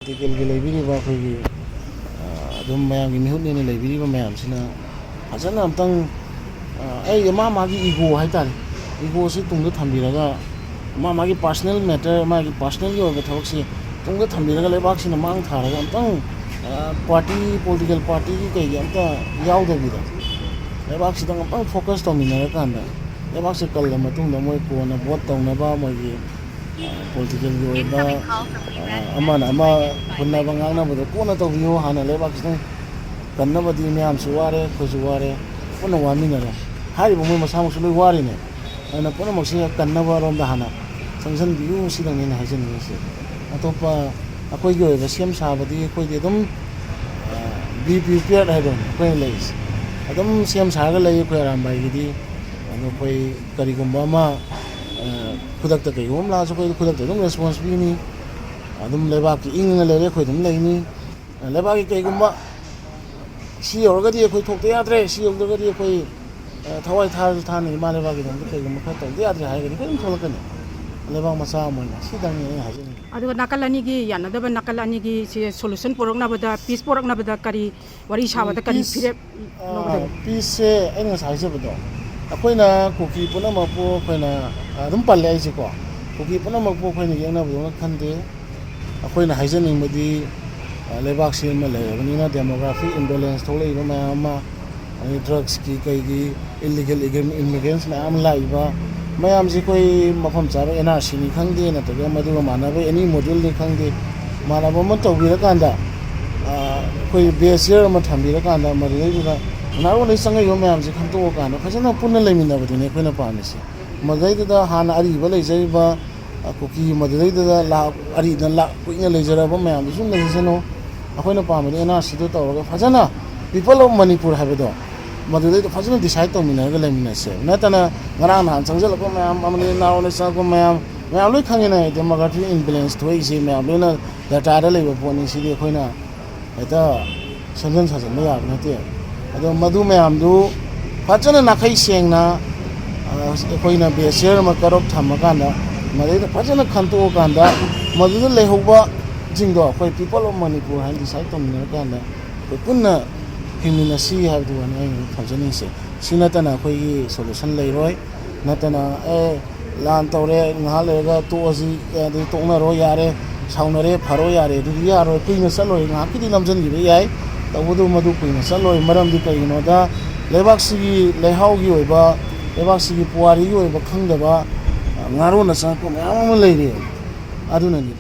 ꯄꯣꯂꯤꯇꯤꯀꯦꯜꯒꯤ ꯂꯩꯕꯤꯔꯤꯕ ꯑꯩꯈꯣꯏꯒꯤ ꯑꯗꯨꯝ ꯃꯌꯥꯝꯒꯤ ꯃꯤꯍꯨꯠꯅꯦꯅ ꯂꯩꯕꯤꯔꯤꯕ ꯃꯌꯥꯝꯁꯤꯅ ꯐꯖꯅ ꯑꯝꯇꯪ ꯑꯩ ꯃꯥꯒꯤ ꯏꯒꯣ ꯍꯥꯏꯇꯥꯔꯦ ꯏꯒꯣꯁꯤ ꯇꯨꯡꯗ ꯊꯝꯕꯤꯔꯒ ꯃꯥꯒꯤ ꯄꯥꯔꯁꯣꯅꯦꯜ ꯃꯦꯇꯔ ꯃꯥꯒꯤ ꯄꯥꯔꯁꯣꯅꯦꯜꯒꯤ ꯑꯣꯏꯕ ꯊꯕꯛꯁꯤ ꯇꯨꯡꯗ ꯊꯝꯕꯤꯔꯒ ꯂꯩꯕꯥꯛꯁꯤꯅ ꯃꯥꯡ ꯊꯥꯔꯒ ꯑꯝꯇꯪ ꯄꯥꯔꯇꯤ ꯄꯣꯂꯤꯇꯤꯀꯦꯜ ꯄꯥꯔꯇꯤꯒꯤ ꯀꯩꯒꯤ ꯑꯝꯇ ꯌꯥꯎꯗꯕꯤꯗ ꯂꯩꯕꯥꯛꯁꯤꯗ ꯑꯝꯇꯪ ꯐꯣꯀꯁ ꯇꯧꯃꯤꯟꯅꯔꯀꯥꯟꯗ ꯂꯩꯕꯥꯛꯁꯦ ꯀꯜꯂ ꯃꯇꯨꯡꯗ ꯃꯣꯏ ꯀꯣꯟꯅ ꯚꯣꯠ ꯇꯧꯅꯕ ꯃꯣꯏꯒꯤ ꯄꯣꯂꯤꯇꯤꯀꯦꯜꯒꯤ ꯑꯣꯏꯕ ꯑꯃꯅ ꯑꯃ ꯍꯨꯟꯅꯕ ꯉꯥꯡꯅꯕꯗ ꯀꯣꯟꯅ ꯇꯧꯕꯤꯌꯨ ꯍꯥꯟꯅ ꯂꯩꯕꯥꯛꯁꯤꯗꯪ ꯀꯟꯅꯕꯗꯤ ꯃꯌꯥꯝꯁꯨ ꯋꯥꯔꯦ ꯑꯩꯈꯣꯏꯁꯨ ꯋꯥꯔꯦ ꯄꯨꯟꯅ ꯋꯥꯃꯤꯟꯅꯔꯦ ꯍꯥꯏꯔꯤꯕ ꯃꯣꯏ ꯃꯁꯥꯃꯛꯁꯨ ꯂꯣꯏ ꯋꯥꯔꯤꯅꯦ ꯑꯗꯨꯅ ꯄꯨꯝꯅꯃꯛꯁꯦ ꯀꯟꯅꯕꯔꯣꯝꯗ ꯍꯥꯟꯅ ꯆꯪꯁꯤꯟꯕꯤꯌꯨ ꯁꯤꯗꯪꯅꯦꯅ ꯍꯥꯏꯖꯅꯤꯡꯉꯤꯁꯦ ꯑꯇꯣꯞꯄ ꯑꯩꯈꯣꯏꯒꯤ ꯑꯣꯏꯕ ꯁꯦꯝ ꯁꯥꯕꯗꯤ ꯑꯩꯈꯣꯏꯗꯤ ꯑꯗꯨꯝ ꯕꯤ ꯄ꯭ꯔꯤꯄꯤꯌꯔꯗ ꯍꯥꯏꯗꯣꯏꯅꯤ ꯑꯩꯈꯣꯏꯅ ꯂꯩꯔꯤꯁꯦ ꯑꯗꯨꯝ ꯁꯦꯝ ꯁꯥꯔꯒ ꯂꯩ ꯑꯩꯈꯣꯏ ꯑꯔꯥꯝꯕꯥꯏꯒꯤꯗꯤ ꯑꯗꯣ ꯑꯩꯈꯣꯏ ꯀꯔꯤꯒꯨꯝꯕ ꯑꯃ ꯈꯨꯗꯛꯇ ꯀꯩꯒꯨꯝꯕ ꯑꯃ ꯂꯥꯛꯑꯁꯨ ꯑꯩꯈꯣꯏ ꯈꯨꯗꯛꯇ ꯑꯗꯨꯝ ꯔꯦꯁꯄꯣꯟꯁ ꯄꯤꯅꯤ ꯑꯗꯨꯝ ꯂꯩꯕꯥꯛꯀꯤ ꯏꯪꯅ ꯂꯩꯔꯦ ꯑꯩꯈꯣꯏ ꯑꯗꯨꯝ ꯂꯩꯅꯤ ꯂꯩꯕꯥꯛꯀꯤ ꯀꯩꯒꯨꯝꯕ ꯁꯤ ꯌꯧꯔꯒꯗꯤ ꯑꯩꯈꯣꯏ ꯊꯣꯛꯇ ꯌꯥꯗ꯭ꯔꯦ ꯁꯤ ꯌꯧꯗ꯭ꯔꯒꯗꯤ ꯑꯩꯈꯣꯏ ꯊꯋꯥꯏ ꯊꯥꯔꯁꯨ ꯊꯥꯅ ꯏꯃꯥ ꯂꯩꯕꯥꯛꯀꯤꯗꯃꯛꯇ ꯀꯩꯒꯨꯝꯕ ꯈꯔ ꯇꯧꯗ ꯌꯥꯗ꯭ꯔꯦ ꯍꯥꯏꯔꯒꯗꯤ ꯑꯩꯈꯣꯏ ꯑꯗꯨꯝ ꯊꯣꯛꯂꯛꯀꯅꯤ ꯂꯩꯕꯥꯛ ꯃꯆꯥ ꯑꯃ ꯑꯣꯏꯅ ꯁꯤꯗꯪꯅꯤ ꯑꯩꯅ ꯍꯥꯏꯖꯅꯤꯡꯉꯤ ꯑꯗꯨꯒ ꯅꯥꯀꯜ ꯑꯅꯤꯒꯤ ꯌꯥꯅꯗꯕ ꯅꯥꯀꯜ ꯑꯅꯤꯒꯤ ꯁꯣꯂꯨꯁꯟ ꯄꯨꯔꯛꯅꯕꯗ ꯄꯤꯁ ꯄꯨꯔꯛꯅꯕꯗ ꯀꯔꯤ ꯋꯥꯔꯤ ꯁꯥꯕꯗ ꯀꯔꯤ ꯐꯤꯔꯦꯞ ꯂꯧꯒꯗꯒꯦ ꯄꯤꯁꯁꯦ ꯑꯩꯅ ꯉꯁꯥꯏ ꯍꯥꯏꯖꯕꯗꯣ ꯑꯩꯈꯣꯏꯅ ꯀꯨꯀꯤ ꯄꯨꯝꯅꯃꯛꯄꯨ ꯑꯩꯈꯣꯏꯅ ꯑꯗꯨꯝ ꯄꯜꯂꯦ ꯑꯩꯁꯦꯀꯣ ꯀꯨꯀꯤ ꯄꯨꯝꯅꯃꯛꯄꯨ ꯑꯩꯈꯣꯏꯅ ꯌꯦꯛꯅꯕꯗꯧꯅ ꯈꯟꯗꯦ ꯑꯩꯈꯣꯏꯅ ꯍꯥꯏꯖꯅꯤꯡꯕꯗꯤ ꯂꯩꯕꯥꯛꯁꯤ ꯑꯃ ꯂꯩꯔꯕꯅꯤꯅ ꯗꯦꯃꯣꯒ꯭ꯔꯥꯐꯤꯛ ꯏꯝꯕꯦꯂꯦꯟꯁ ꯊꯣꯛꯂꯛꯏꯕ ꯃꯌꯥꯝ ꯑꯃ ꯑꯗꯩ ꯗ꯭ꯔꯒꯁꯀꯤ ꯀꯩꯒꯤ ꯏꯜꯂꯤꯒꯦꯜ ꯏꯃꯤꯒ꯭ꯔꯦꯟꯁ ꯃꯌꯥꯝ ꯂꯥꯛꯏꯕ ꯃꯌꯥꯝꯁꯦ ꯑꯩꯈꯣই ꯃꯐꯝ ꯆꯥꯕ NRCꯅꯤ ꯈꯪꯗꯦ ꯅꯠꯇ꯭ꯔꯒ ꯃꯗꯨꯒ ꯃꯥꯟꯅꯕ ꯑꯦꯅꯤ ꯃꯣꯗꯦꯜꯅꯤ ꯈꯪꯗꯦ ꯃꯥꯟꯅꯕ ꯑꯃ ꯇꯧꯕꯤꯔꯀꯥꯟꯗ ꯑꯩꯈꯣꯏ ꯕꯦꯁ ꯌꯔ ꯑꯃ ꯊꯝꯕꯤꯔꯀꯥꯟꯗ ꯃꯗꯨꯗꯩꯗꯨꯗ ꯅꯍꯥꯔꯣꯟꯗꯒꯤ ꯆꯪꯉꯛꯏꯕ ꯃꯌꯥꯝꯁꯦ ꯈꯟꯇꯣꯛꯑꯀꯥꯟꯗ ꯐꯖꯅ ꯄꯨꯟꯅ ꯂꯩꯃꯤꯟꯅꯕꯗꯨꯅꯤ ꯑꯩꯈꯣꯏꯅ ꯄꯥꯝꯃꯤꯁꯤ ꯃꯗꯨꯗꯩꯗꯨꯗ ꯍꯥꯟꯅ ꯑꯔꯤꯕ ꯂꯩꯖꯔꯤꯕ ꯀꯨꯀꯤ ꯃꯗꯨꯗꯩꯗꯨꯗ ꯀꯨꯏꯅ ꯂꯩꯖꯔꯕ ꯃꯌꯥꯝꯗꯨ ꯁꯨꯝ ꯂꯩꯖꯁꯅꯨ ꯑꯩꯈꯣꯏꯅ ꯄꯥꯝꯕꯗꯤ NRCꯗꯨ ꯇꯧꯔꯒ ꯐꯖꯅ ꯄꯤꯄꯜ ꯑꯣꯐ ꯃꯅꯤꯄꯨꯔ ꯍꯥꯏꯕꯗꯣ ꯃꯗꯨꯗꯩꯗ ꯐꯖꯅ ꯗꯤꯁꯥꯏꯠ ꯇꯧꯃꯤꯟꯅꯔꯒ ꯂꯩꯃꯤꯟꯅꯁꯦ ꯅꯠꯇꯅ ꯉꯔꯥꯡ ꯅꯍꯥꯟ ꯆꯪꯁꯤꯜꯂꯛꯄ ꯃꯌꯥꯝ ꯑꯃꯗꯤ ꯅꯍꯥꯔꯣꯟꯗ ꯆꯪꯉꯛꯄ ꯃꯌꯥꯝ ꯂꯣꯏ ꯈꯪꯉꯤꯅꯦ ꯗꯦꯃꯣꯒ꯭ꯔꯥꯐꯤꯛ ꯏꯝꯕꯦꯂꯦꯟꯁ ꯊꯣꯛꯏꯁꯤ ꯃꯌꯥꯝ ꯂꯣꯏꯅ ꯗꯇꯥꯗ ꯂꯩꯕ ꯄꯣꯠꯅꯤ ꯁꯤꯗꯤ ꯑꯩꯈꯣꯏꯅ ꯍꯦꯛꯇ ꯁꯦꯝꯖꯤꯟ ꯁꯥꯖꯤꯟꯕ ꯌꯥꯕ ꯅꯠꯇꯦ ꯑꯗꯣ ꯃꯗꯨ ꯃꯌꯥꯝꯗꯨ ꯐꯖꯅ ꯅꯥꯈꯩ ꯁꯦꯡꯅ ꯑꯩꯈꯣꯏꯅ ꯕꯦꯁ ꯌꯔ ꯑꯃ ꯀꯠ ꯑꯣꯐ ꯊꯝꯃꯀꯥꯟꯗ ꯃꯗꯩꯗ ꯐꯖꯅ ꯈꯟꯇꯣꯛꯑꯀꯥꯟꯗ ꯃꯗꯨꯗ ꯂꯩꯍꯧꯕꯁꯤꯡꯗꯣ ꯑꯩꯈꯣꯏ ꯄꯤꯄꯜ ꯑꯣꯐ ꯃꯅꯤꯄꯨꯔ ꯍꯥꯏꯅ ꯗꯤꯁꯥꯏꯠ ꯇꯧꯃꯤꯟꯅꯔꯀꯥꯟꯗ ꯑꯩꯈꯣꯏ ꯄꯨꯟꯅ ꯍꯤꯡꯃꯤꯟꯅꯁꯤ ꯍꯥꯏꯕꯗꯨꯅꯤ ꯑꯩꯅ ꯊꯝꯖꯅꯤꯡꯉꯤꯁꯦ ꯁꯤ ꯅꯠꯇꯅ ꯑꯩꯈꯣꯏꯒꯤ ꯁꯣꯂꯨꯁꯟ ꯂꯩꯔꯣꯏ ꯅꯠꯇꯅ ꯂꯥꯟ ꯇꯧꯔꯦ ꯉꯥꯏꯍꯥꯛ ꯂꯩꯔꯒ ꯇꯣꯛꯑꯁꯤ ꯑꯗꯩ ꯇꯣꯛꯅꯔꯣ ꯌꯥꯔꯦ ꯁꯥꯎꯅꯔꯦ ꯐꯔꯣ ꯌꯥꯔꯦ ꯑꯗꯨꯗꯤ ꯌꯥꯔꯣꯏ ꯀꯨꯏꯅ ꯆꯠꯂꯣꯏ ꯉꯥꯏꯍꯥꯛꯀꯤꯗꯤ ꯅꯝꯁꯤꯟꯈꯤꯕ ꯌꯥꯏ ꯇꯧꯕꯗꯨ ꯃꯗꯨ ꯀꯨꯏꯅ ꯆꯠꯂꯣꯏ ꯃꯔꯝꯗꯤ ꯀꯩꯒꯤꯅꯣꯗ ꯂꯩꯕꯥꯛꯁꯤꯒꯤ ꯂꯩꯍꯥꯎꯒꯤ ꯑꯣꯏꯕ ꯂꯩꯕꯥꯛꯁꯤꯒꯤ ꯄꯨꯋꯥꯔꯤꯒꯤ ꯑꯣꯏꯕ ꯈꯪꯗꯕ ꯉꯥꯔꯣꯟꯅ ꯆꯪꯉꯛꯄ ꯃꯌꯥꯝ ꯑꯃ ꯂꯩꯔꯤ ꯑꯗꯨꯅꯅꯤ